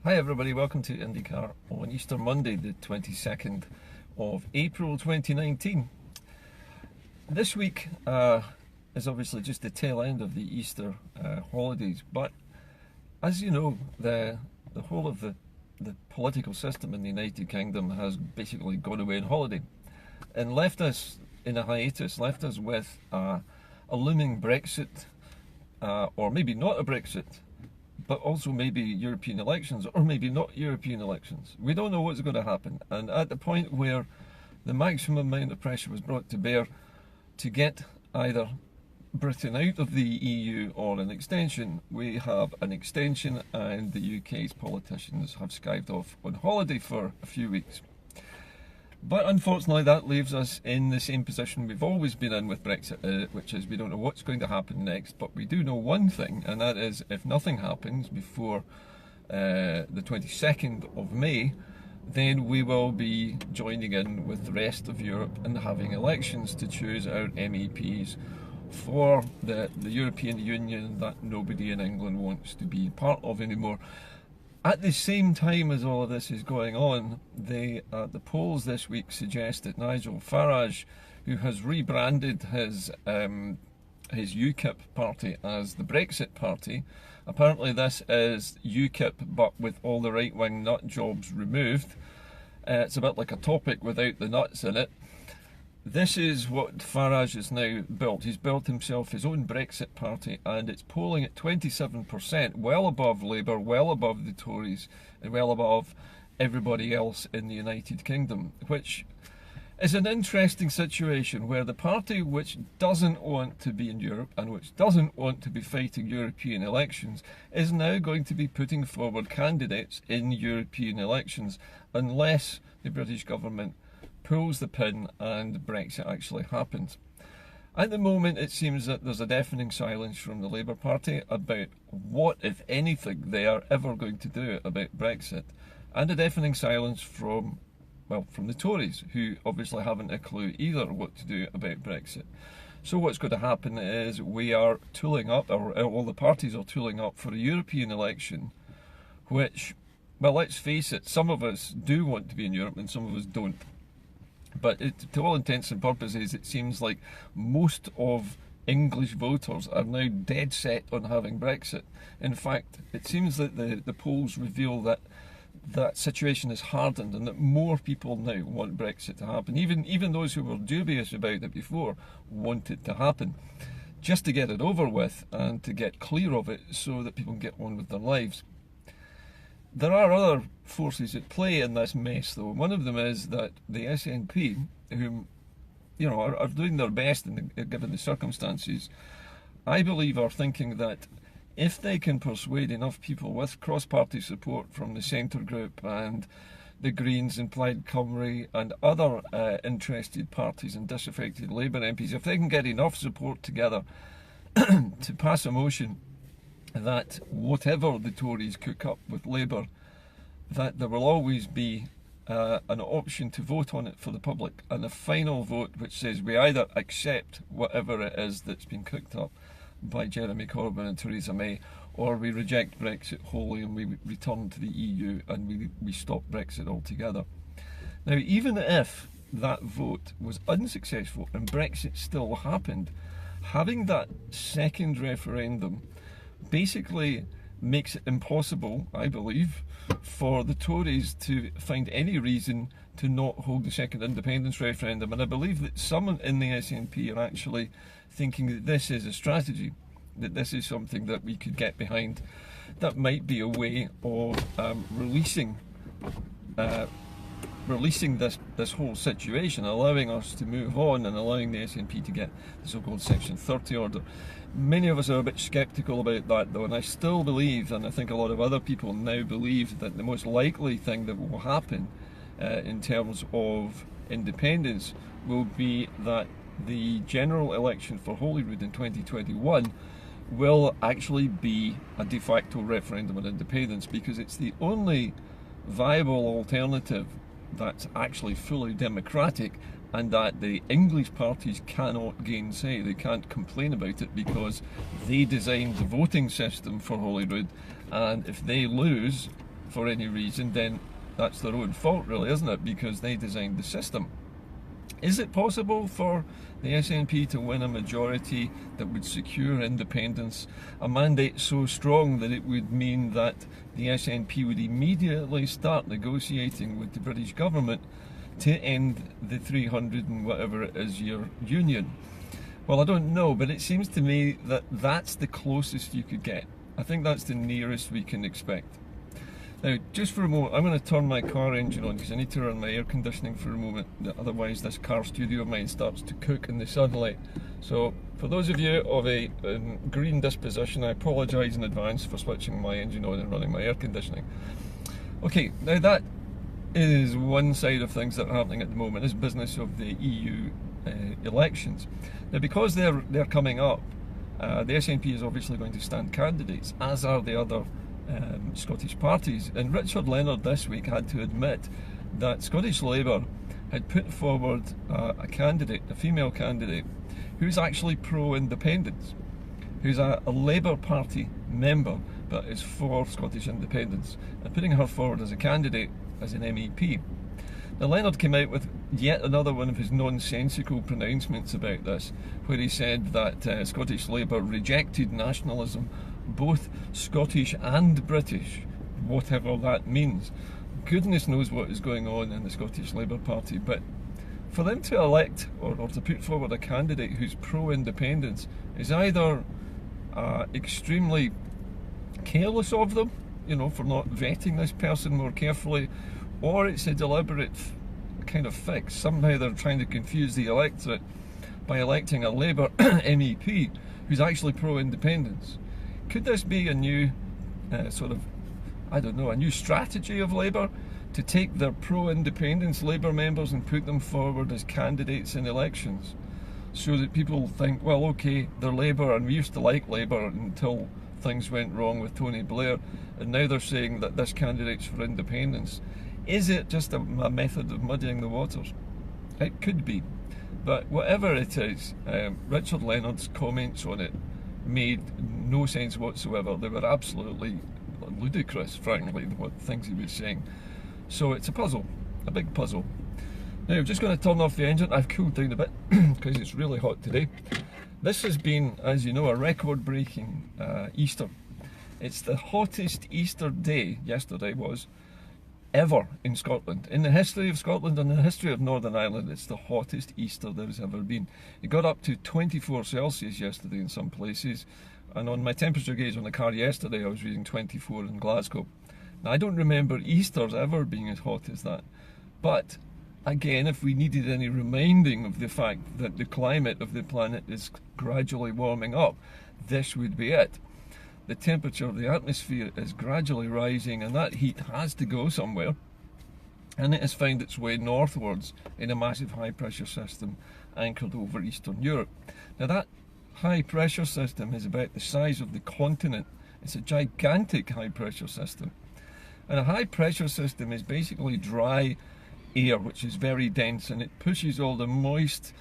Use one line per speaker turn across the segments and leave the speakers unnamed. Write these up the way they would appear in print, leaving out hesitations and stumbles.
Hi everybody, welcome to IndyCar on Easter Monday, the 22nd of April 2019. This week is obviously just the tail end of the Easter holidays, but as you know, the whole of the political system in the United Kingdom has basically gone away on holiday and left us in a hiatus, left us with a looming Brexit, or maybe not a Brexit, but also maybe European elections, or maybe not European elections. We don't know what's going to happen. And at the point where the maximum amount of pressure was brought to bear to get either Britain out of the EU or an extension, we have an extension and the UK's politicians have skived off on holiday for a few weeks. But unfortunately that leaves us in the same position we've always been in with Brexit, which is we don't know what's going to happen next, but we do know one thing, and that is if nothing happens before the 22nd of May, then we will be joining in with the rest of Europe and having elections to choose our MEPs for the European Union that nobody in England wants to be part of anymore. At the same time as all of this is going on, the polls this week suggest that Nigel Farage, who has rebranded his UKIP party as the Brexit Party, apparently this is UKIP but with all the right-wing nut jobs removed. It's a bit like a topic without the nuts in it. This is what Farage has now built. He's built himself his own Brexit party, and it's polling at 27%, well above Labour, well above the Tories, and well above everybody else in the United Kingdom, which is an interesting situation where the party which doesn't want to be in Europe and which doesn't want to be fighting European elections is now going to be putting forward candidates in European elections unless the British government pulls the pin and Brexit actually happens. At the moment it seems that there's a deafening silence from the Labour Party about what, if anything, they are ever going to do about Brexit, and a deafening silence from the Tories, who obviously haven't a clue either what to do about Brexit. So what's going to happen is we are tooling up, or all the parties are tooling up for a European election which, well, let's face it, some of us do want to be in Europe and some of us don't. But to all intents and purposes, it seems like most of English voters are now dead set on having Brexit. In fact, it seems that the polls reveal that that situation has hardened and that more people now want Brexit to happen. Even those who were dubious about it before want it to happen, just to get it over with and to get clear of it so that people can get on with their lives. There are other forces at play in this mess, though. One of them is that the SNP, who are doing their best given the circumstances, I believe are thinking that if they can persuade enough people with cross-party support from the Centre Group and the Greens and Plaid Cymru and other interested parties and disaffected Labour MPs, if they can get enough support together to pass a motion that whatever the Tories cook up with Labour, that there will always be an option to vote on it for the public, and a final vote which says we either accept whatever it is that's been cooked up by Jeremy Corbyn and Theresa May, or we reject Brexit wholly and we return to the EU and we stop Brexit altogether. Now, even if that vote was unsuccessful and Brexit still happened, having that second referendum basically makes it impossible, I believe, for the Tories to find any reason to not hold the second independence referendum. And I believe that some in the SNP are actually thinking that this is a strategy, that this is something that we could get behind, that might be a way of releasing this whole situation, allowing us to move on and allowing the SNP to get the so-called Section 30 order. Many of us are a bit sceptical about that, though, and I still believe, and I think a lot of other people now believe, that the most likely thing that will happen in terms of independence will be that the general election for Holyrood in 2021 will actually be a de facto referendum on independence, because it's the only viable alternative that's actually fully democratic and that the English parties cannot gainsay. They can't complain about it because they designed the voting system for Holyrood, and if they lose, for any reason, then that's their own fault, really, isn't it? Because they designed the system. Is it possible for the SNP to win a majority that would secure independence, a mandate so strong that it would mean that the SNP would immediately start negotiating with the British government to end the 300 and whatever it is year union? Well, I don't know, but it seems to me that that's the closest you could get. I think that's the nearest we can expect. Now, just for a moment, I'm going to turn my car engine on because I need to run my air conditioning for a moment. Otherwise, this car studio of mine starts to cook in the sunlight. So, for those of you of a green disposition, I apologise in advance for switching my engine on and running my air conditioning. Okay, now that is one side of things that are happening at the moment, is business of the EU elections. Now, because they're coming up, the SNP is obviously going to stand candidates, as are the other Scottish parties, and Richard Leonard this week had to admit that Scottish Labour had put forward a candidate, a female candidate, who's actually pro-independence, who's a Labour Party member but is for Scottish independence, and putting her forward as a candidate, as an MEP. Now, Leonard came out with yet another one of his nonsensical pronouncements about this, where he said that Scottish Labour rejected nationalism, both Scottish and British, whatever that means. Goodness knows what is going on in the Scottish Labour Party, but for them to elect or to put forward a candidate who's pro-independence is either extremely careless of them, you know, for not vetting this person more carefully, or it's a deliberate kind of fix. Somehow they're trying to confuse the electorate by electing a Labour MEP who's actually pro-independence. Could this be a new sort of, I don't know, a new strategy of Labour to take their pro-independence Labour members and put them forward as candidates in elections, so that people think, well, okay, they're Labour and we used to like Labour until things went wrong with Tony Blair, and now they're saying that this candidate's for independence. Is it just a method of muddying the waters? It could be, but whatever it is, Richard Leonard's comments on it made no sense whatsoever. They were absolutely ludicrous, frankly, what things he was saying. So it's a puzzle, a big puzzle. Now, I'm just going to turn off the engine. I've cooled down a bit because it's really hot today. This has been, as you know, a record-breaking Easter. It's the hottest Easter day, yesterday was, ever in Scotland. In the history of Scotland and the history of Northern Ireland, it's the hottest Easter there's ever been. It got up to 24 Celsius yesterday in some places, and on my temperature gauge on the car yesterday I was reading 24 in Glasgow. Now, I don't remember Easters ever being as hot as that, but again, if we needed any reminding of the fact that the climate of the planet is gradually warming up, this would be it. The temperature of the atmosphere is gradually rising, and that heat has to go somewhere, and it has found its way northwards in a massive high pressure system anchored over Eastern Europe. Now, that high pressure system is about the size of the continent. It's a gigantic high pressure system, and a high pressure system is basically dry air which is very dense, and it pushes all the moist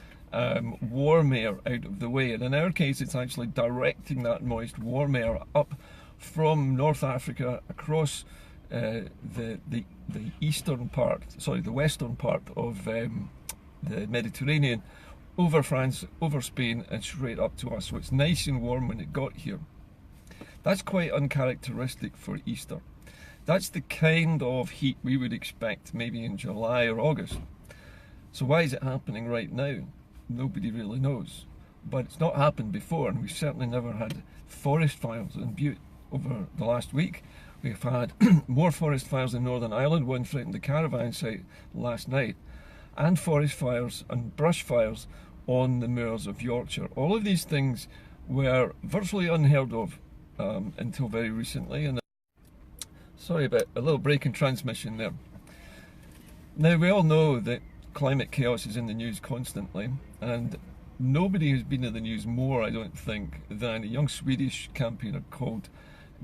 warm air out of the way, and in our case it's actually directing that moist warm air up from North Africa across the eastern part, sorry, the western part of the Mediterranean, over France, over Spain, and straight up to us. So it's nice and warm when it got here. That's quite uncharacteristic for Easter. That's the kind of heat we would expect maybe in July or August. So why is it happening right now? Nobody really knows. But it's not happened before, and we've certainly never had forest fires in Butte over the last week. We've had more forest fires in Northern Ireland. One threatened the caravan site last night, and forest fires and brush fires on the moors of Yorkshire. All of these things were virtually unheard of until very recently. And sorry about a little break in transmission there. Now, we all know that climate chaos is in the news constantly, and nobody has been in the news more, I don't think, than a young Swedish campaigner called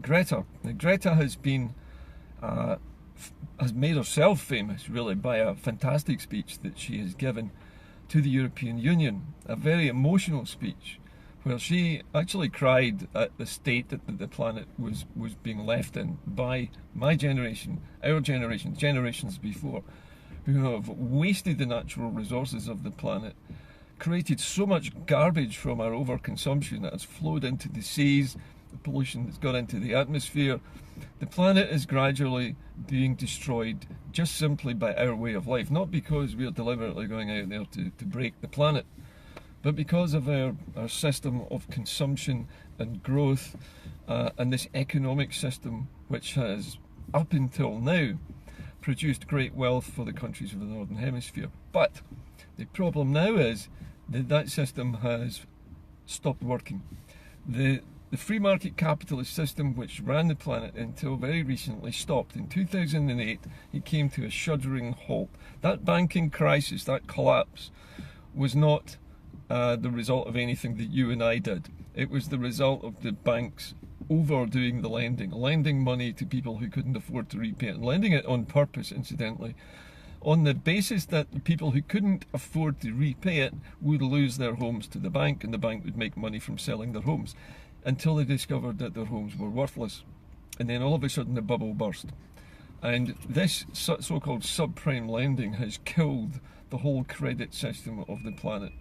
Greta. Now, Greta has been has made herself famous, really, by a fantastic speech that she has given to the European Union, a very emotional speech where she actually cried at the state that the planet was being left in by my generation, our generation, generations before, who have wasted the natural resources of the planet, created so much garbage from our overconsumption that has flowed into the seas, the pollution that's got into the atmosphere. The planet is gradually being destroyed just simply by our way of life, not because we are deliberately going out there to break the planet, but because of our system of consumption and growth, and this economic system which has, up until now, produced great wealth for the countries of the Northern Hemisphere. But the problem now is that that system has stopped working. The free market capitalist system which ran the planet until very recently stopped. In 2008, it came to a shuddering halt. That banking crisis, that collapse, was not the result of anything that you and I did. It was the result of the banks overdoing the lending money to people who couldn't afford to repay it, and lending it on purpose, incidentally, on the basis that the people who couldn't afford to repay it would lose their homes to the bank, and the bank would make money from selling their homes, until they discovered that their homes were worthless. And then all of a sudden the bubble burst. And this so-called subprime lending has killed the whole credit system of the planet.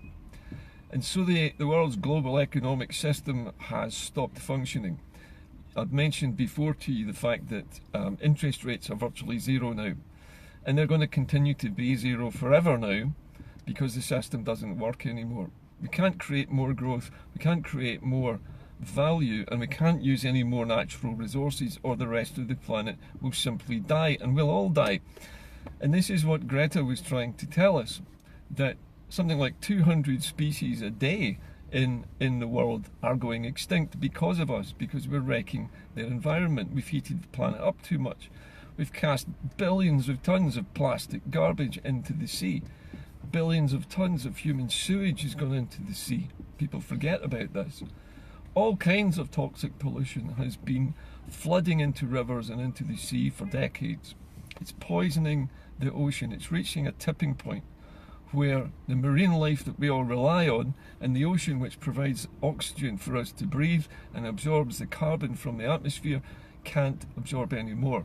And so the world's global economic system has stopped functioning. I've mentioned before to you the fact that interest rates are virtually zero now. And they're going to continue to be zero forever now, because the system doesn't work anymore. We can't create more growth, we can't create more value, and we can't use any more natural resources, or the rest of the planet will simply die, and we'll all die. And this is what Greta was trying to tell us, that something like 200 species a day in the world are going extinct because of us, because we're wrecking their environment. We've heated the planet up too much. We've cast billions of tons of plastic garbage into the sea. Billions of tons of human sewage has gone into the sea. People forget about this. All kinds of toxic pollution has been flooding into rivers and into the sea for decades. It's poisoning the ocean. It's reaching a tipping point where the marine life that we all rely on, and the ocean, which provides oxygen for us to breathe and absorbs the carbon from the atmosphere, can't absorb any more.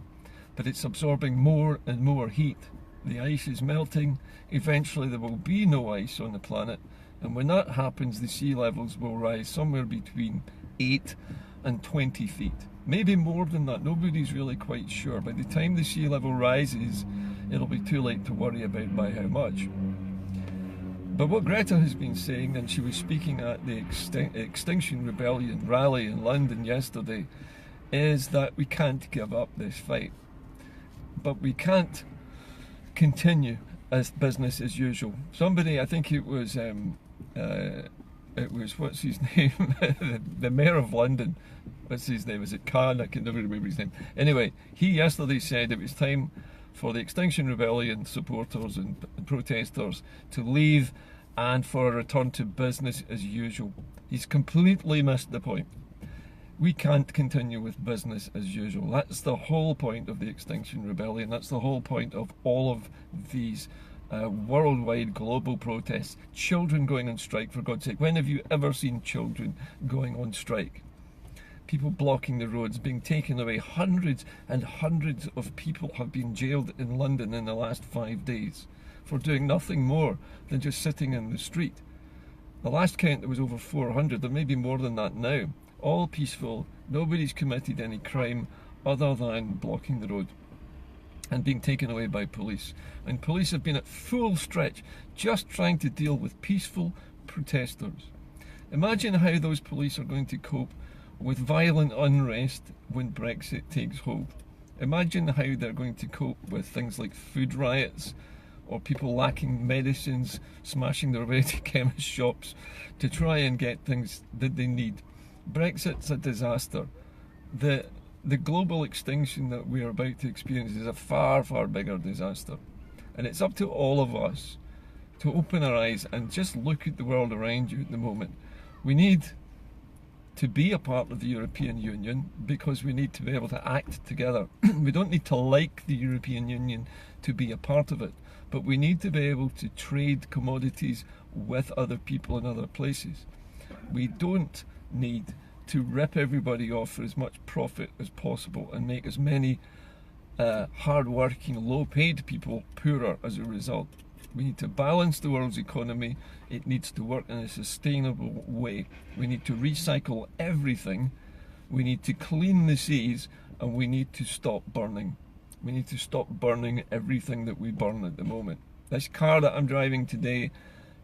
But it's absorbing more and more heat. The ice is melting. Eventually there will be no ice on the planet, and when that happens, the sea levels will rise somewhere between 8 and 20 feet. Maybe more than that, nobody's really quite sure. By the time the sea level rises, it'll be too late to worry about by how much. But what Greta has been saying, and she was speaking at the Extinction Rebellion rally in London yesterday, is that we can't give up this fight. But we can't continue as business as usual. Somebody, I think it was what's his name, the mayor of London, what's his name, is it Khan? I can never remember his name. Anyway, he yesterday said it was time for the Extinction Rebellion supporters and protesters to leave and for a return to business as usual. He's completely missed the point. We can't continue with business as usual. That's the whole point of the Extinction Rebellion. That's the whole point of all of these worldwide global protests. Children going on strike, for God's sake. When have you ever seen children going on strike? People blocking the roads, being taken away. Hundreds and hundreds of people have been jailed in London in the last 5 days for doing nothing more than just sitting in the street. The last count, there was over 400. There may be more than that now. All peaceful. Nobody's committed any crime other than blocking the road and being taken away by police. And police have been at full stretch just trying to deal with peaceful protesters. Imagine how those police are going to cope with violent unrest when Brexit takes hold. Imagine how they're going to cope with things like food riots, or people lacking medicines, smashing their way to chemist shops to try and get things that they need. Brexit's a disaster. The global extinction that we're about to experience is a far, far bigger disaster. And it's up to all of us to open our eyes and just look at the world around you at the moment. We need to be a part of the European Union because we need to be able to act together. We don't need to like the European Union to be a part of it, but we need to be able to trade commodities with other people in other places. We don't need to rip everybody off for as much profit as possible and make as many hard-working, low-paid people poorer as a result. We need to balance the world's economy. It needs to work in a sustainable way. We need to recycle everything. We need to clean the seas, and we need to stop burning. We need to stop burning everything that we burn at the moment. This car that I'm driving today,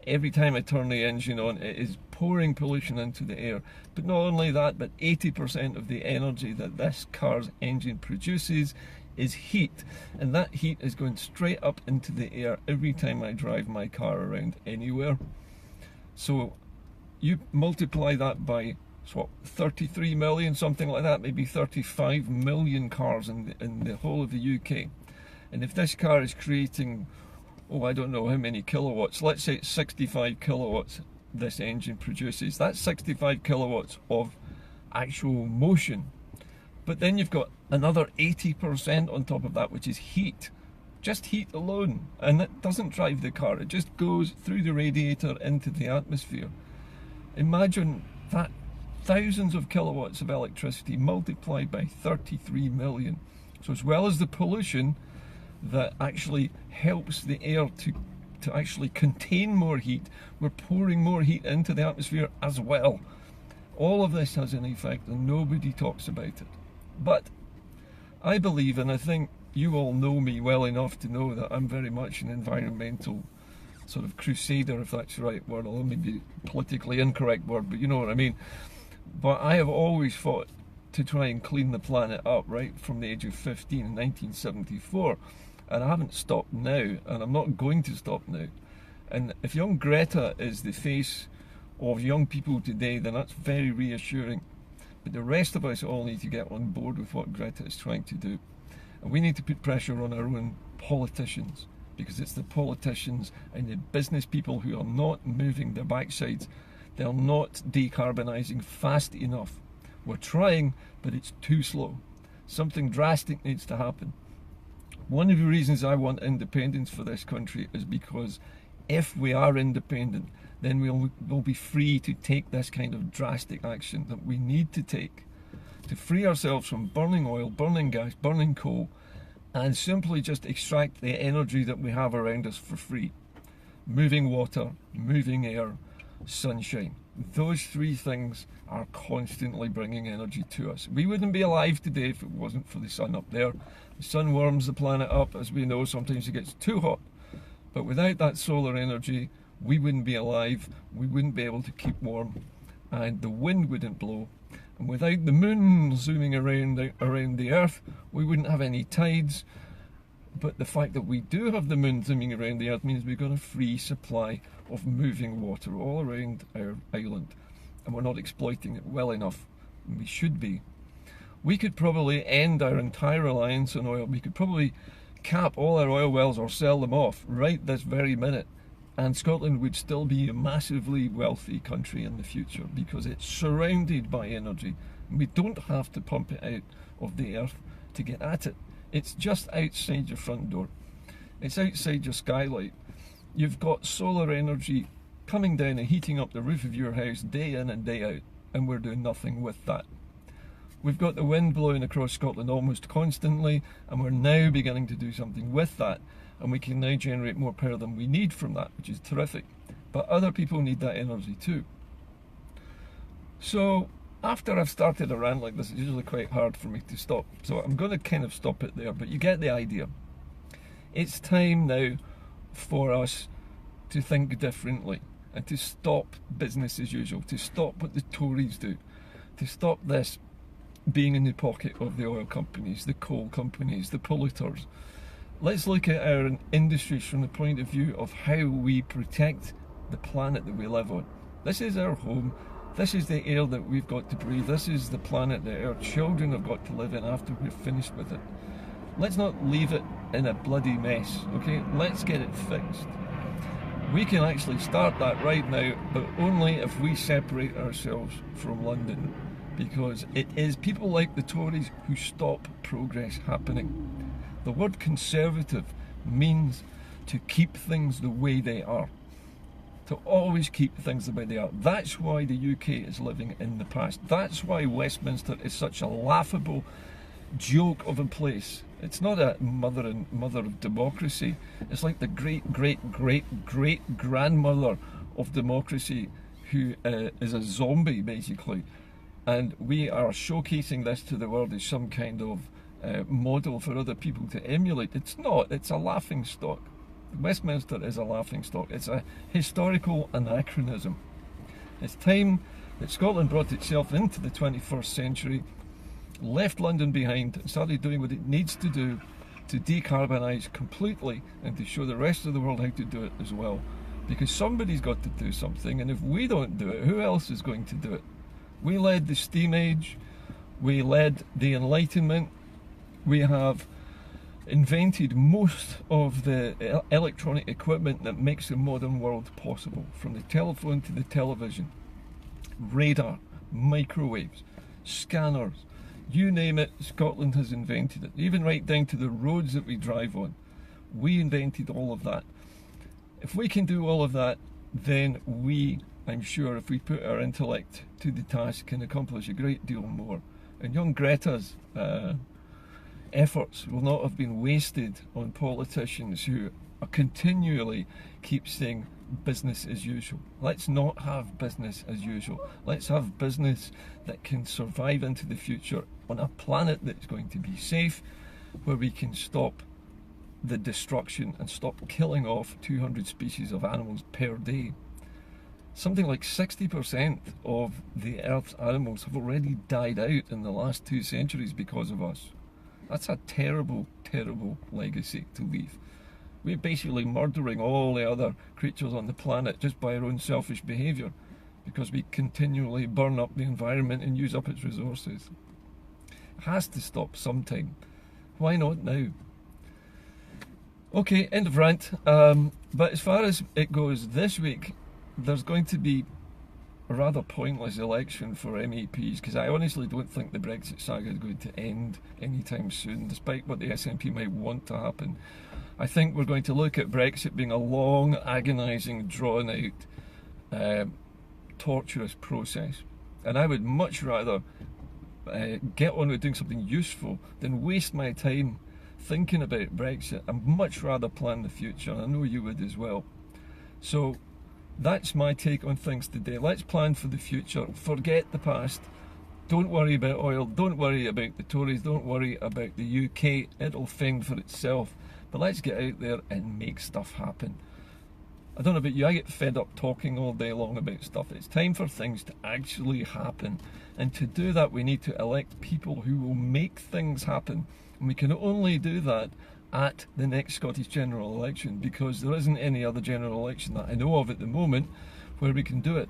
every time I turn the engine on, it is pouring pollution into the air. But not only that, but 80% of the energy that this car's engine produces is heat. And that heat is going straight up into the air every time I drive my car around anywhere. So you multiply that by, what, 33 million, something like that, maybe 35 million cars in the whole of the UK. And if this car is creating, I don't know how many kilowatts, let's say it's 65 kilowatts this engine produces. That's 65 kilowatts of actual motion. But then you've got another 80% on top of that, which is heat. Just heat alone. And it doesn't drive the car. It just goes through the radiator into the atmosphere. Imagine that, thousands of kilowatts of electricity multiplied by 33 million. So as well as the pollution that actually helps the air to actually contain more heat, we're pouring more heat into the atmosphere as well. All of this has an effect and nobody talks about it. But I believe, and I think you all know me well enough to know that I'm very much an environmental sort of crusader, if that's the right word. It'll only be a politically incorrect word, but you know what I mean. But I have always fought to try and clean the planet up, right from the age of 15 in 1974. And I haven't stopped now, and I'm not going to stop now. And if young Greta is the face of young people today, then that's very reassuring. But the rest of us all need to get on board with what Greta is trying to do. And we need to put pressure on our own politicians, because it's the politicians and the business people who are not moving their backsides. They're not decarbonising fast enough. We're trying, but it's too slow. Something drastic needs to happen. One of the reasons I want independence for this country is because if we are independent, then we'll be free to take this kind of drastic action that we need to take to free ourselves from burning oil, burning gas, burning coal, and simply just extract the energy that we have around us for free. Moving water, moving air, sunshine. Those three things are constantly bringing energy to us. We wouldn't be alive today if it wasn't for the sun up there. The sun warms the planet up. As we know, sometimes it gets too hot. But without that solar energy, we wouldn't be alive. We wouldn't be able to keep warm. And the wind wouldn't blow. And without the moon zooming around the Earth, we wouldn't have any tides. But the fact that we do have the moon zooming around the Earth means we've got a free supply of moving water all around our island. And we're not exploiting it well enough. And we should be. We could probably end our entire reliance on oil. We could probably cap all our oil wells or sell them off right this very minute. And Scotland would still be a massively wealthy country in the future because it's surrounded by energy. We don't have to pump it out of the earth to get at it. It's just outside your front door. It's outside your skylight. You've got solar energy coming down and heating up the roof of your house day in and day out, and we're doing nothing with that. We've got the wind blowing across Scotland almost constantly, and we're now beginning to do something with that, and we can now generate more power than we need from that, which is terrific. But other people need that energy too. So after I've started a rant like this, it's usually quite hard for me to stop, so I'm going to kind of stop it there, but you get the idea. It's time now for us to think differently and to stop business as usual, to stop what the Tories do, to stop this being in the pocket of the oil companies, the coal companies, the polluters. Let's look at our industries from the point of view of how we protect the planet that we live on. This is our home. This is the air that we've got to breathe. This is the planet that our children have got to live in after we're finished with it. Let's not leave it in a bloody mess, okay? Let's get it fixed. We can actually start that right now, but only if we separate ourselves from London, because it is people like the Tories who stop progress happening. The word conservative means to keep things the way they are. to always keep things the way they are. That's why the UK is living in the past. That's why Westminster is such a laughable joke of a place. It's not a mother of democracy. It's like the great grandmother of democracy, who is a zombie basically. And we are showcasing this to the world as some kind of model for other people to emulate. It's not. It's a laughing stock. Westminster is a laughing stock. It's a historical anachronism. It's time that Scotland brought itself into the 21st century, left London behind, and started doing what it needs to do to decarbonise completely and to show the rest of the world how to do it as well. Because somebody's got to do something, and if we don't do it, who else is going to do it? We led the steam age, we led the Enlightenment, we have invented most of the electronic equipment that makes the modern world possible, from the telephone to the television, radar, microwaves, scanners, you name it, Scotland has invented it, even right down to the roads that we drive on. We invented all of that. If we can do all of that, then we, I'm sure, if we put our intellect to the task, can accomplish a great deal more. And young Greta's efforts will not have been wasted on politicians who are continually keep saying business as usual. Let's not have business as usual. Let's have business that can survive into the future on a planet that's going to be safe, where we can stop the destruction and stop killing off 200 species of animals per day. Something like 60% of the Earth's animals have already died out in the last 2 centuries because of us. That's a terrible, terrible legacy to leave. We're basically murdering all the other creatures on the planet just by our own selfish behaviour, because we continually burn up the environment and use up its resources. It has to stop sometime. Why not now? Okay, end of rant. But as far as it goes this week, there's going to be a rather pointless election for MEPs, because I honestly don't think the Brexit saga is going to end anytime soon, despite what the SNP might want to happen. I think we're going to look at Brexit being a long, agonising, drawn-out, torturous process. And I would much rather get on with doing something useful than waste my time thinking about Brexit. I'd much rather plan the future, and I know you would as well. So that's my take on things today. Let's plan for the future. Forget the past. Don't worry about oil. Don't worry about the Tories. Don't worry about the UK. It'll fend for itself. But let's get out there and make stuff happen. I don't know about you, I get fed up talking all day long about stuff. It's time for things to actually happen. And to do that, we need to elect people who will make things happen. And we can only do that at the next Scottish general election, because there isn't any other general election that I know of at the moment where we can do it.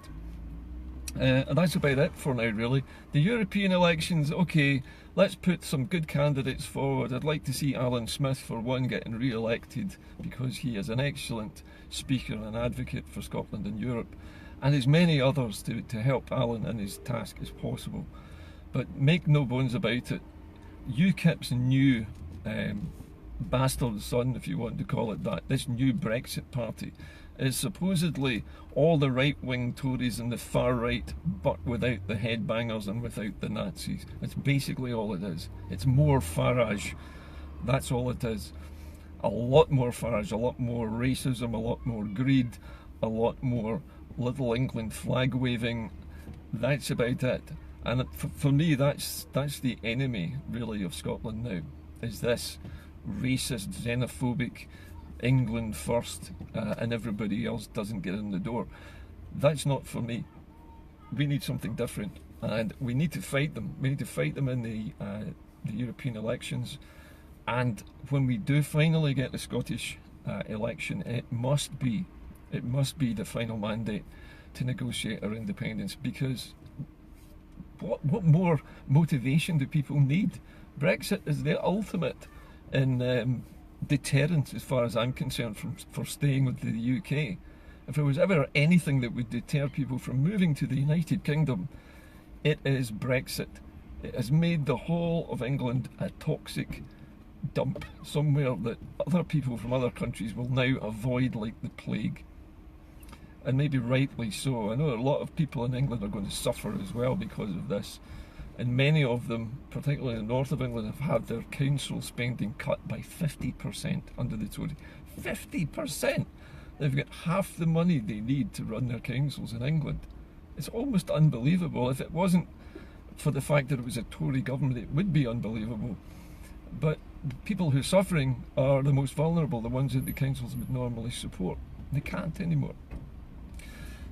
And that's about it for now, really. The European elections, okay, let's put some good candidates forward. I'd like to see Alan Smith, for one, getting re-elected, because he is an excellent speaker and advocate for Scotland and Europe, and as many others to help Alan in his task as possible. But make no bones about it, UKIP's new bastard son, if you want to call it that, this new Brexit party, is supposedly all the right-wing Tories and the far right, but without the headbangers and without the Nazis. That's basically all it is. It's more Farage. That's all it is. A lot more Farage, a lot more racism, a lot more greed, a lot more Little England flag waving. That's about it. And for me, that's the enemy, really, of Scotland now, is this racist, xenophobic, England first, and everybody else doesn't get in the door. That's not for me. We need something different, and we need to fight them. We need to fight them in the European elections, and when we do finally get the Scottish election, it must be the final mandate to negotiate our independence, because what more motivation do people need? Brexit is the ultimate in deterrent, as far as I'm concerned, for staying with the UK. If there was ever anything that would deter people from moving to the United Kingdom, it is Brexit. It has made the whole of England a toxic dump, somewhere that other people from other countries will now avoid like the plague. and maybe rightly so. I know a lot of people in England are going to suffer as well because of this, and many of them, particularly in the north of England, have had their council spending cut by 50% under the Tories. 50%! They've got half the money they need to run their councils in England. It's almost unbelievable. If it wasn't for the fact that it was a Tory government, it would be unbelievable. But the people who are suffering are the most vulnerable, the ones that the councils would normally support. They can't anymore.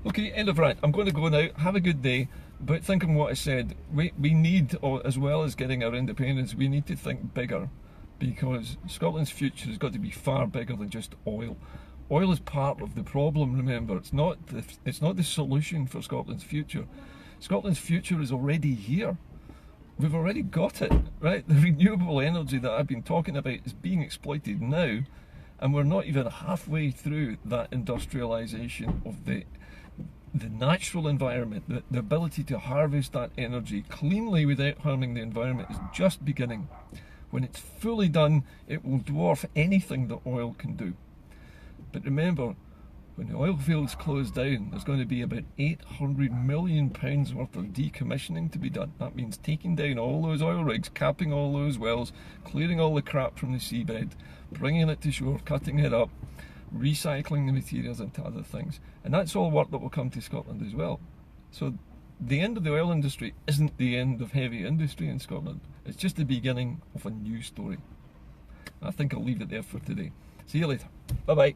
Okay, end of rant. I'm going to go now. Have a good day. But think on what I said. We need, as well as getting our independence, we need to think bigger, because Scotland's future has got to be far bigger than just oil. Oil is part of the problem, remember. It's not the solution for Scotland's future. Scotland's future is already here. We've already got it, right? The renewable energy that I've been talking about is being exploited now, and we're not even halfway through that industrialisation of the natural environment. The ability to harvest that energy cleanly without harming the environment is just beginning. When it's fully done, it will dwarf anything that oil can do. But remember, when the oil fields close down, there's going to be about £800 million worth of decommissioning to be done. That means taking down all those oil rigs, capping all those wells, clearing all the crap from the seabed, bringing it to shore, cutting it up, recycling the materials into other things. And that's all work that will come to Scotland as well. So the end of the oil industry isn't the end of heavy industry in Scotland. It's just the beginning of a new story. I think I'll leave it there for today. See you later. Bye bye.